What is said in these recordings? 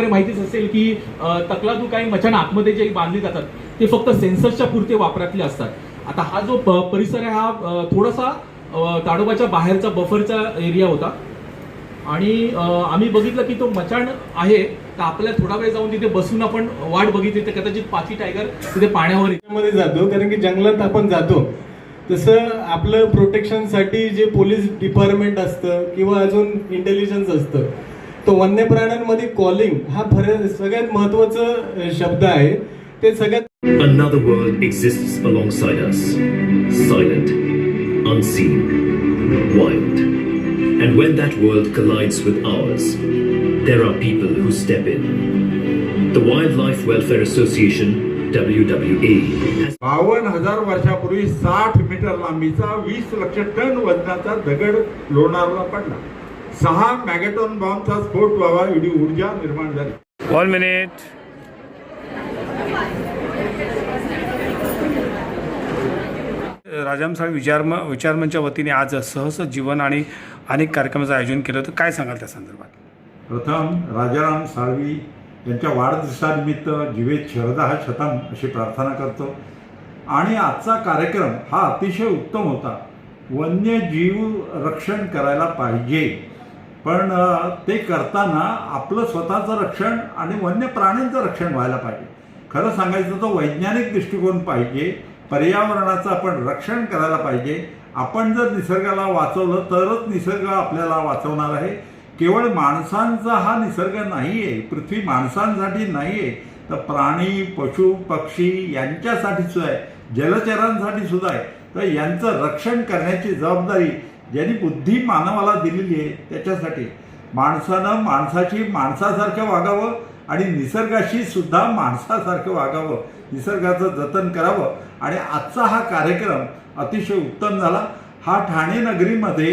माहितीच असेल की तकलादू काही मचाण आतमध्ये जे बांधली जातात ते फक्त सेन्सर्सच्या पुरते वापरातले असतात. आता हा जो परिसर आहे हा थोडासा ताडोबाच्या बाहेरचा बफरचा एरिया होता आणि आम्ही बघितलं की तो मचाण आहे तर आपल्याला थोडा वेळ जाऊन तिथे बसून आपण वाट बघितली तर कदाचित पाची टायगर तिथे पाण्यावर जातो, कारण की जंगलात आपण जातो तसं आपलं प्रोटेक्शनसाठी जे पोलीस डिपार्टमेंट असतं किंवा अजून इंटेलिजन्स असतं, तो वन्य प्राण्यांमध्ये कॉलिंग हा सगळ्यात महत्त्वाचा शब्द आहे. ते सगळ्यात Another world exists alongside us, silent, unseen, wild. And when that world collides with ours, there are people who step in. The Wildlife Welfare Association, WWA, has 52,000 वर्षापूर्वी 60 मीटर लांबीचा 20 लाख टन वजनाचा दगड लोणारला पडला. 6 मॅगॅटॉन बॉम्बचा स्फोट व्हावा एवढी ऊर्जा निर्माण झाली. 1 minute. राजाराम साळवी विचारमंचच्या वतीने आज सहस जीवन आणि अनेक कार्यक्रमाचं आयोजन केलं होतं. काय सांगाल त्या संदर्भात? प्रथम राजाराम साळवी यांच्या वाढदिवसानिमित्त जीवेत शरदः शतम अशी प्रार्थना करतो. आणि आजचा कार्यक्रम हा अतिशय उत्तम होता. वन्यजीव रक्षण करायला पाहिजे, पण ते करताना आपलं स्वतःचं रक्षण आणि वन्य प्राण्यांचं रक्षण व्हायला पाहिजे. खरं सांगायचं तर वैज्ञानिक दृष्टिकोन पाहिजे. पर्यावरणाचं आपण रक्षण करायला पाहिजे. आपण जर निसर्गाला वाचवलं तरच निसर्ग आपल्याला वाचवणार आहे. केवळ माणसांचा हा निसर्ग नाही आहे, पृथ्वी माणसांसाठी नाही आहे, तर प्राणी पशु पक्षी यांच्यासाठी सुद्धा आहे, जलचरांसाठी सुद्धा आहे. तर यांचं रक्षण करण्याची जबाबदारी ज्यांनी बुद्धी मानवाला दिलेली आहे त्याच्यासाठी माणसानं माणसाची माणसासारखं वागावं आणि निसर्गाशी सुद्धा माणसासारखं वागावं, निसर्गाचं जतन करावं. आणि आजचा हा कार्यक्रम अतिशय उत्तम झाला. हा ठाणे नगरीमध्ये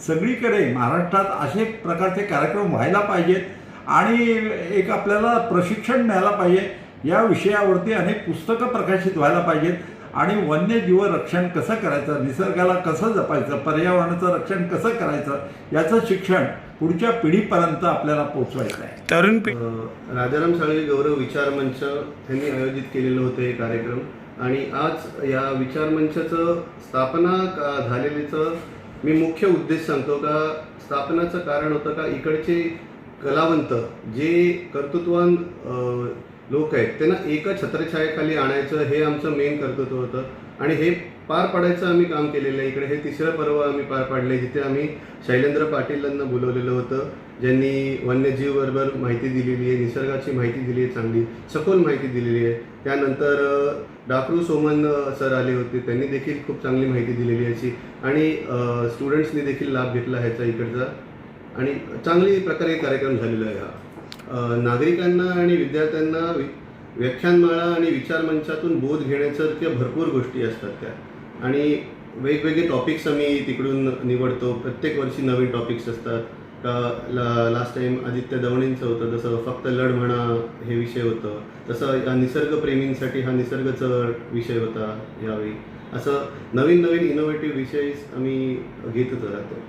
सगळीकडे महाराष्ट्रात असे प्रकारचे कार्यक्रम व्हायला पाहिजेत आणि एक आपल्याला प्रशिक्षण मिळायला पाहिजे. या विषयावरती अनेक पुस्तकं प्रकाशित व्हायला पाहिजेत आणि वन्यजीव रक्षण कसं करायचं, निसर्गाला कसं जपायचं, पर्यावरणाचं रक्षण कसं करायचं याचं शिक्षण पुढच्या पिढीपर्यंत आपल्याला पोहोचवायचं आहे. तरुण राजाराम साळवी गौरव विचारमंच यांनी आयोजित केलेलं होतं हे कार्यक्रम. आणि आज या विचारमंचाचं स्थापना झालेलीचं मी मुख्य उद्देश सांगतो. का स्थापनाचं कारण होतं का इकडचे कलावंत जे कर्तृत्ववान लोक आहेत त्यांना एका छत्रछायाखाली आणायचं हे आमचं मेन कर्तृत्व होतं आणि हे पार पाडायचं आम्ही काम केलेलं आहे. इकडे हे 3रं पर्व आम्ही पार पाडले जिथे आम्ही शैलेंद्र पाटील यांना बोलवलेलं होतं, ज्यांनी वन्यजीवबरोबर माहिती दिलेली आहे, निसर्गाची माहिती दिली आहे, चांगली सखोल माहिती दिलेली आहे. त्यानंतर डाक्रू सोमन सर आले होते, त्यांनी देखील खूप चांगली माहिती दिलेली याची आणि स्टुडंट्सनी देखील लाभ घेतला ह्याचा इकडचा आणि चांगली प्रकारे कार्यक्रम झालेला आहे. हा नागरिकांना आणि विद्यार्थ्यांना व्याख्यानमाळा आणि विचारमंचातून बोध घेण्यासारख्या भरपूर गोष्टी असतात त्या आणि वेगवेगळे टॉपिक्स आम्ही तिकडून निवडतो. प्रत्येक वर्षी नवीन टॉपिक्स असतात. का लास्ट टाईम आदित्य दवणेंचं होतं, जसं फक्त लढ म्हणा हे विषय होतं, तसं निसर्गप्रेमींसाठी हा निसर्गाचा विषय होता यावेळी. असं नवीन नवीन इनोव्हेटिव्ह विषय आम्ही घेतच राहतो.